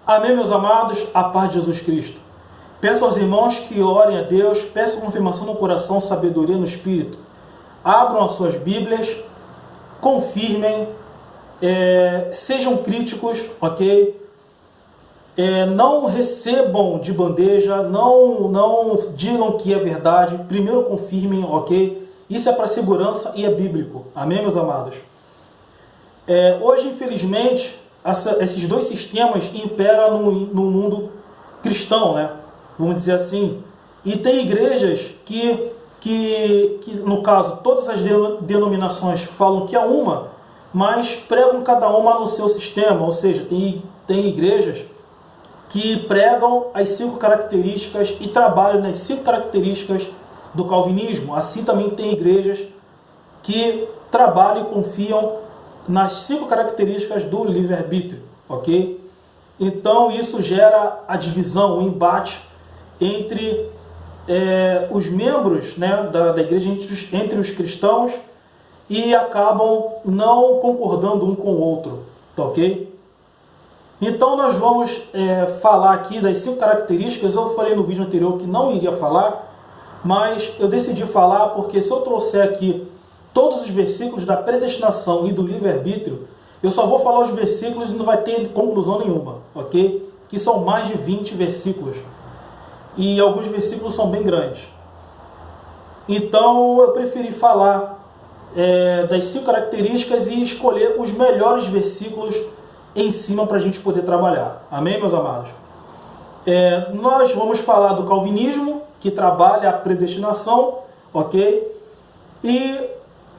Amém, meus amados, a paz de Jesus Cristo. Peço aos irmãos que orem a Deus, peço confirmação no coração, sabedoria no Espírito. Abram as suas Bíblias, confirmem, sejam críticos, ok? Não recebam de bandeja, não digam que é verdade, primeiro confirmem, ok? Isso é para segurança e é bíblico. Amém, meus amados? Hoje, infelizmente, esses dois sistemas imperam no mundo cristão, né? Vamos dizer assim. E tem igrejas que no caso, todas as denominações falam que é uma, mas pregam cada uma no seu sistema. Ou seja, tem igrejas que pregam as 5 características e trabalham nas 5 características do calvinismo. Assim também tem igrejas que trabalham e confiam nas 5 características do livre-arbítrio, ok? Então isso gera a divisão, o embate entre os membros, né, da igreja, entre os cristãos, e acabam não concordando um com o outro, tá ok? Então nós vamos falar aqui das 5 características. Eu falei no vídeo anterior que não iria falar, mas eu decidi falar porque se eu trouxer aqui todos os versículos da predestinação e do livre-arbítrio, eu só vou falar os versículos e não vai ter conclusão nenhuma, ok? Que são mais de 20 versículos. E alguns versículos são bem grandes. Então eu preferi falar das 5 características e escolher os melhores versículos em cima para a gente poder trabalhar. Amém, meus amados? Nós vamos falar do calvinismo, que trabalha a predestinação, ok? E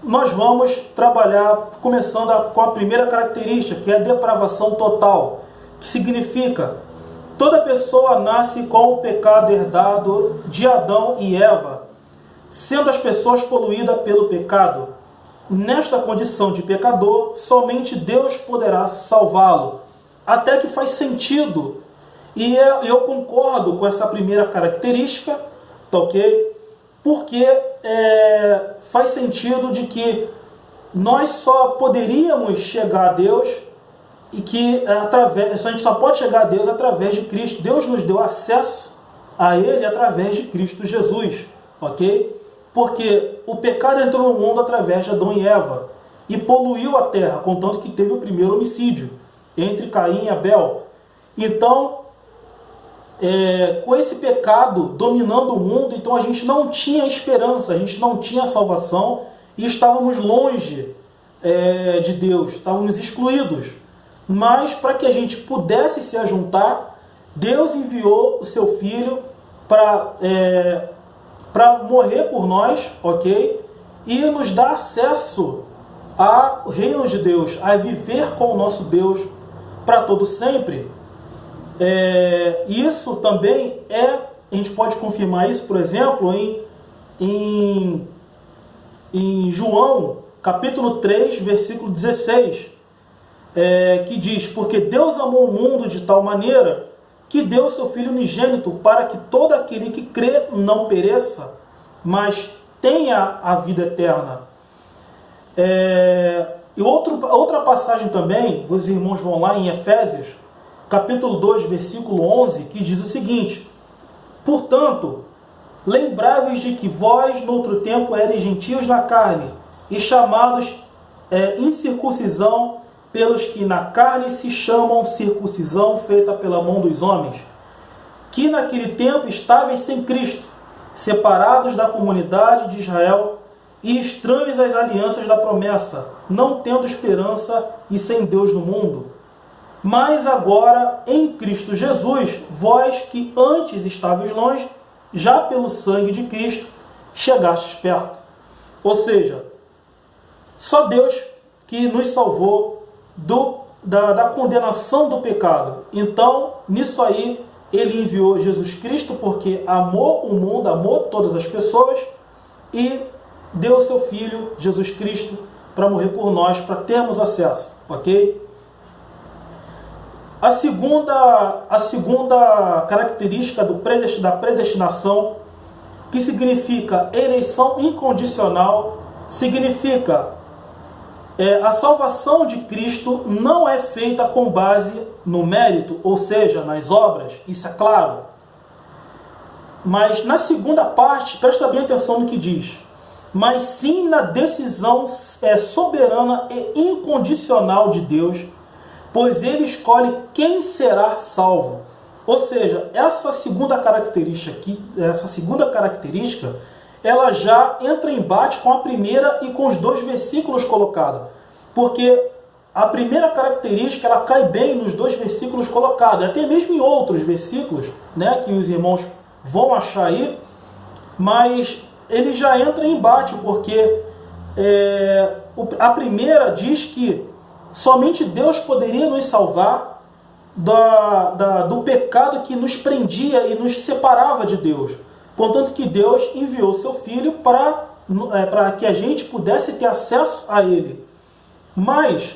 nós vamos trabalhar começando com a primeira característica, que é a depravação total, que significa toda pessoa nasce com o pecado herdado de Adão e Eva, sendo as pessoas poluídas pelo pecado. Nesta condição de pecador, somente Deus poderá salvá-lo. Até que faz sentido. E eu concordo com essa primeira característica, tá ok? Porque faz sentido de que nós só poderíamos chegar a Deus e que a gente só pode chegar a Deus através de Cristo. Deus nos deu acesso a Ele através de Cristo Jesus, ok? Porque o pecado entrou no mundo através de Adão e Eva e poluiu a terra, contanto que teve o primeiro homicídio entre Caim e Abel. Então, com esse pecado dominando o mundo, então a gente não tinha esperança, a gente não tinha salvação e estávamos longe de Deus, estávamos excluídos. Mas para que a gente pudesse se ajuntar, Deus enviou o seu Filho para morrer por nós, ok? E nos dar acesso ao reino de Deus, a viver com o nosso Deus para todo sempre. Isso também a gente pode confirmar isso, por exemplo, em João, capítulo 3, versículo 16, que diz: porque Deus amou o mundo de tal maneira que deu o seu Filho unigênito para que todo aquele que crê não pereça, mas tenha a vida eterna. E outra passagem também, os irmãos vão lá em Efésios, capítulo 2, versículo 11, que diz o seguinte: portanto, lembrai-vos de que vós, noutro tempo, eres gentios na carne, e chamados incircuncisão pelos que na carne se chamam circuncisão feita pela mão dos homens, que naquele tempo estáveis sem Cristo, separados da comunidade de Israel e estranhos às alianças da promessa, não tendo esperança e sem Deus no mundo. Mas agora, em Cristo Jesus, vós que antes estáveis longe, já pelo sangue de Cristo, chegastes perto. Ou seja, só Deus que nos salvou da condenação do pecado. Então, nisso aí, Ele enviou Jesus Cristo porque amou o mundo, amou todas as pessoas e deu o seu Filho, Jesus Cristo, para morrer por nós, para termos acesso, ok? A segunda característica da predestinação, que significa eleição incondicional, significa A salvação de Cristo não é feita com base no mérito, ou seja, nas obras, isso é claro. Mas na segunda parte, presta bem atenção no que diz. Mas sim na decisão soberana e incondicional de Deus, pois Ele escolhe quem será salvo. Ou seja, essa segunda característica aqui, ela já entra em embate com a primeira e com os dois versículos colocados. Porque a primeira característica, ela cai bem nos dois versículos colocados, até mesmo em outros versículos, né, que os irmãos vão achar aí, mas ele já entra em embate, porque a primeira diz que somente Deus poderia nos salvar do pecado que nos prendia e nos separava de Deus. Contanto que Deus enviou seu Filho para que a gente pudesse ter acesso a Ele. Mas,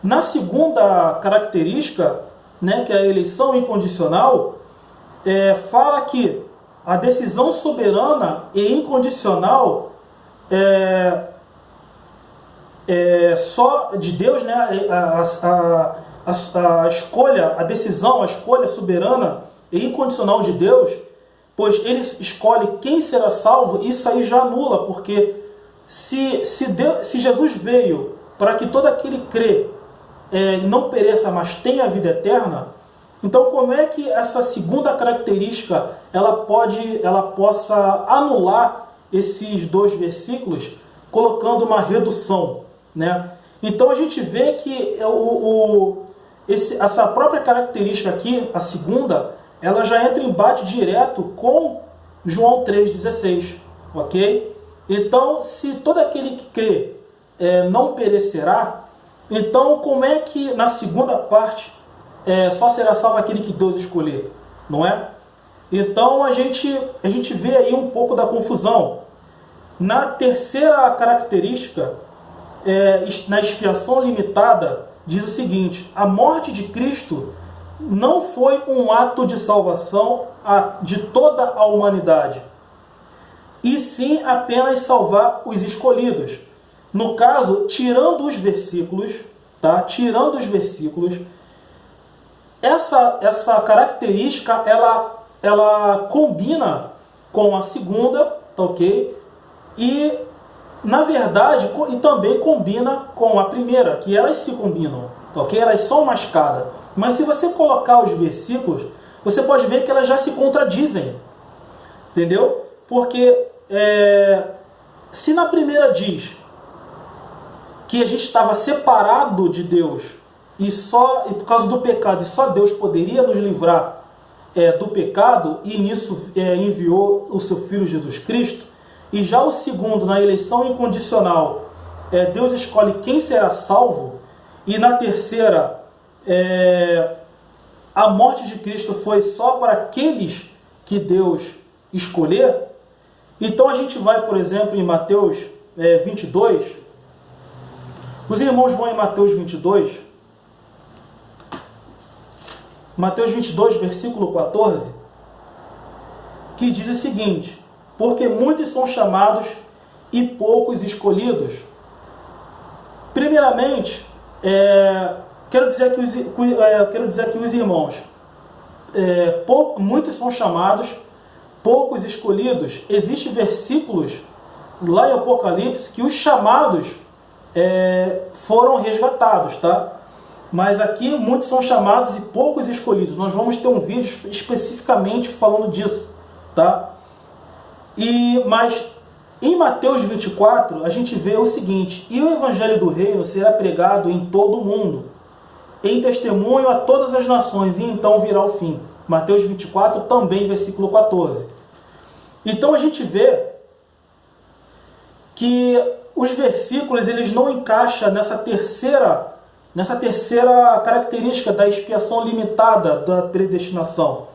na segunda característica, né, que é a eleição incondicional, fala que a decisão soberana e incondicional só de Deus, né, a escolha, a decisão, a escolha soberana e incondicional de Deus, pois Ele escolhe quem será salvo, isso aí já anula, porque se Jesus veio para que todo aquele crê não pereça, mas tenha a vida eterna, então como é que essa segunda característica ela possa anular esses dois versículos, colocando uma redução, né? Então a gente vê que essa própria característica aqui, a segunda, ela já entra em embate direto com João 3,16, ok? Então, se todo aquele que crê não perecerá, então como é que na segunda parte só será salvo aquele que Deus escolher, não é? Então a gente vê aí um pouco da confusão. Na terceira característica, na expiação limitada, diz o seguinte: a morte de Cristo não foi um ato de salvação de toda a humanidade, e sim apenas salvar os escolhidos. No caso, tirando os versículos, tá? Tirando os versículos, essa característica ela combina com a segunda, tá, ok? E na verdade, e também combina com a primeira, que elas se combinam, tá, ok? Elas são mascadas. Mas se você colocar os versículos, você pode ver que elas já se contradizem, entendeu? Porque se na primeira diz que a gente estava separado de Deus e por causa do pecado, e só Deus poderia nos livrar do pecado, e nisso enviou o seu Filho Jesus Cristo. E já o segundo, na eleição incondicional, Deus escolhe quem será salvo. E na terceira, a morte de Cristo foi só para aqueles que Deus escolher. Então a gente vai, por exemplo, em Mateus 22. Os irmãos vão em Mateus 22. Mateus 22, versículo 14, que diz o seguinte: porque muitos são chamados e poucos escolhidos. Primeiramente, quero dizer que os irmãos, muitos são chamados, poucos escolhidos. Existem versículos lá em Apocalipse que os chamados foram resgatados, tá? Mas aqui muitos são chamados e poucos escolhidos. Nós vamos ter um vídeo especificamente falando disso, tá? Mas em Mateus 24 a gente vê o seguinte: e o evangelho do reino será pregado em todo o mundo, em testemunho a todas as nações, e então virá o fim. Mateus 24 também, versículo 14. Então a gente vê que os versículos eles não encaixam nessa terceira característica da expiação limitada da predestinação.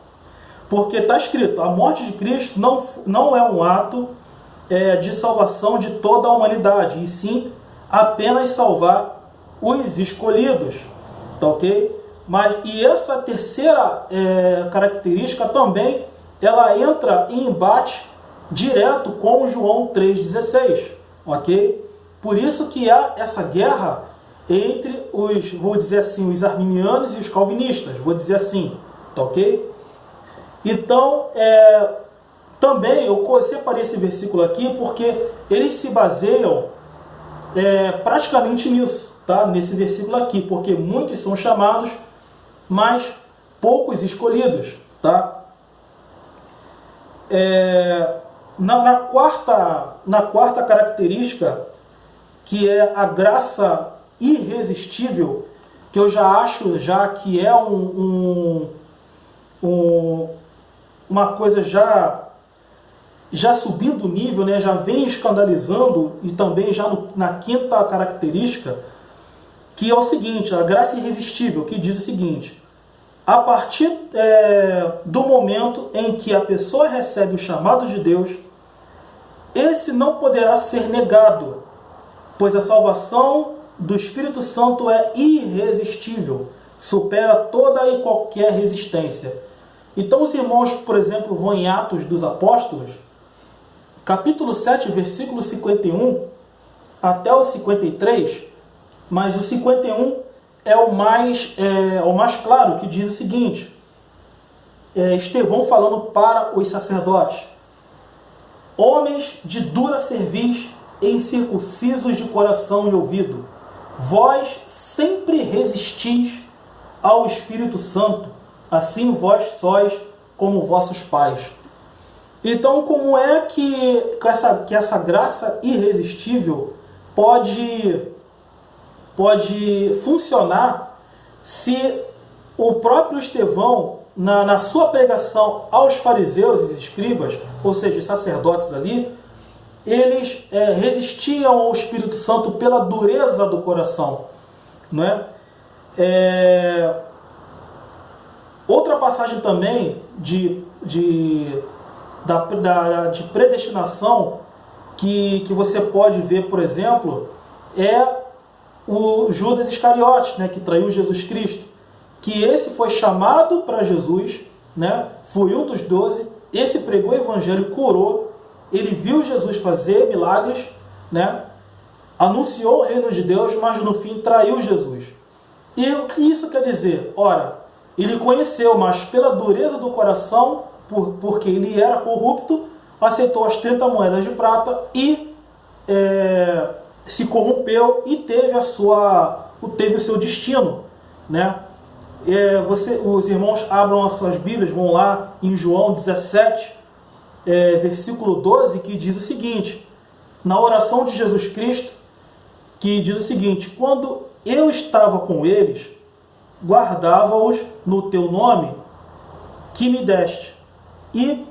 Porque está escrito: a morte de Cristo não é um ato de salvação de toda a humanidade, e sim apenas salvar os escolhidos, tá, ok? E essa terceira característica também ela entra em embate direto com João 3,16, ok? Por isso que há essa guerra entre os, vou dizer assim, os arminianos e os calvinistas, vou dizer assim, tá ok? Então, também eu separei esse versículo aqui porque eles se baseiam praticamente nisso, tá? Nesse versículo aqui, porque muitos são chamados, mas poucos escolhidos, tá? Na quarta característica, que é a graça irresistível, que eu já acho que é uma coisa já subindo o nível, né? Já vem escandalizando, e também já na quinta característica, que é o seguinte, a graça irresistível, que diz o seguinte: a partir do momento em que a pessoa recebe o chamado de Deus, esse não poderá ser negado, pois a salvação do Espírito Santo é irresistível, supera toda e qualquer resistência. Então os irmãos, por exemplo, vão em Atos dos Apóstolos, capítulo 7, versículo 51 até o 53, mas o 51 é o mais claro, que diz o seguinte: Estevão falando para os sacerdotes: homens de dura cerviz e incircuncisos de coração e ouvido, vós sempre resistis ao Espírito Santo, assim vós sois como vossos pais. Então, como é que essa graça irresistível pode funcionar se o próprio Estevão, na sua pregação aos fariseus e escribas, ou seja, os sacerdotes ali, eles resistiam ao Espírito Santo pela dureza do coração, não é? Outra passagem também de predestinação que você pode ver, por exemplo, é o Judas Iscariotes, né, que traiu Jesus Cristo, que esse foi chamado para Jesus, né, foi um dos 12, esse pregou o evangelho, curou, ele viu Jesus fazer milagres, né, anunciou o reino de Deus, mas no fim traiu Jesus. E o que isso quer dizer? Ora, ele conheceu, mas pela dureza do coração, porque ele era corrupto, aceitou as 30 moedas de prata e se corrompeu e teve o seu destino, né? Os irmãos abram as suas Bíblias, vão lá em João 17, versículo 12, que diz o seguinte, na oração de Jesus Cristo, que diz o seguinte: quando eu estava com eles, guardava-os no teu nome que me deste, e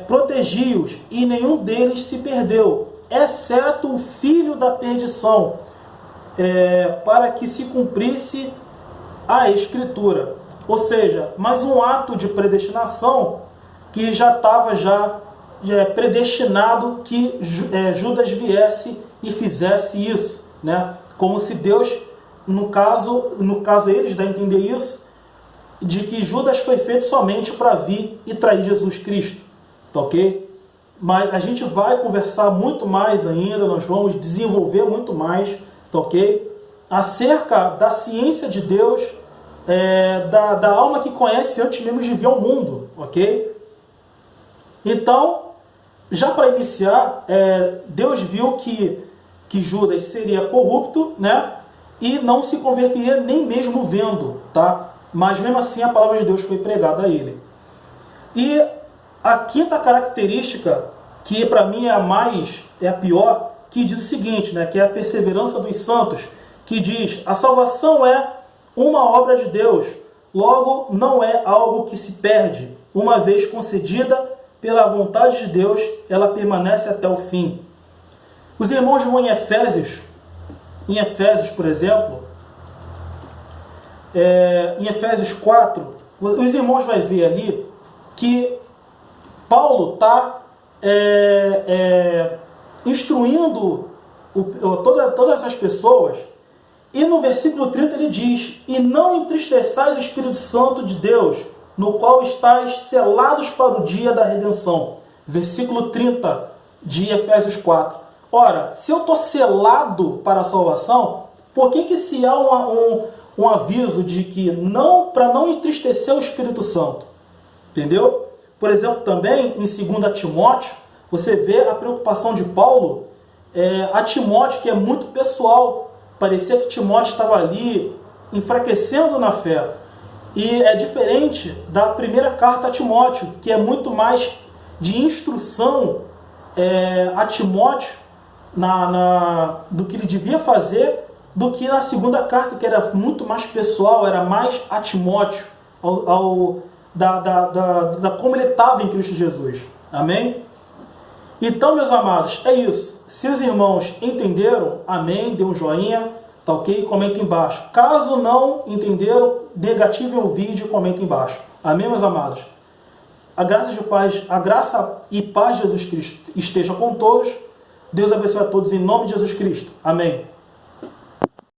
protegi-os, e nenhum deles se perdeu, exceto o filho da perdição, para que se cumprisse a Escritura. Ou seja, mais um ato de predestinação que já estava predestinado que Judas viesse e fizesse isso, né? Como se Deus, no caso eles dão a entender isso, de que Judas foi feito somente para vir e trair Jesus Cristo, tá ok? Mas a gente vai conversar muito mais ainda, nós vamos desenvolver muito mais, tá ok? Acerca da ciência de Deus, da alma que conhece antes mesmo de vir ao mundo, ok? Então, já para iniciar, Deus viu que Judas seria corrupto, né? E não se converteria nem mesmo vendo, tá? Mas mesmo assim a palavra de Deus foi pregada a ele. E a quinta característica, que para mim é a pior, que diz o seguinte, né? Que é a perseverança dos santos, que diz: a salvação é uma obra de Deus, logo não é algo que se perde. Uma vez concedida pela vontade de Deus, ela permanece até o fim. Os irmãos vão em Efésios, por exemplo, em Efésios 4, os irmãos vão ver ali que Paulo está instruindo todas essas pessoas, e no versículo 30 ele diz: e não entristeçais o Espírito Santo de Deus, no qual estáis selados para o dia da redenção. Versículo 30 de Efésios 4. Ora, se eu estou selado para a salvação, por que se há um aviso de que não, para não entristecer o Espírito Santo? Entendeu? Por exemplo, também em 2 Timóteo, você vê a preocupação de Paulo a Timóteo, que é muito pessoal. Parecia que Timóteo estava ali enfraquecendo na fé. E é diferente da primeira carta a Timóteo, que é muito mais de instrução a Timóteo do que ele devia fazer, do que na segunda carta, que era muito mais pessoal, era mais a Timóteo, da como ele estava em Cristo Jesus. Amém? Então, meus amados, é isso. Se os irmãos entenderam, amém, dê um joinha, tá ok? Comenta embaixo. Caso não entenderam, negativem o vídeo e comenta embaixo. Amém, meus amados? A graça e paz de Jesus Cristo esteja com todos. Deus abençoe a todos em nome de Jesus Cristo. Amém.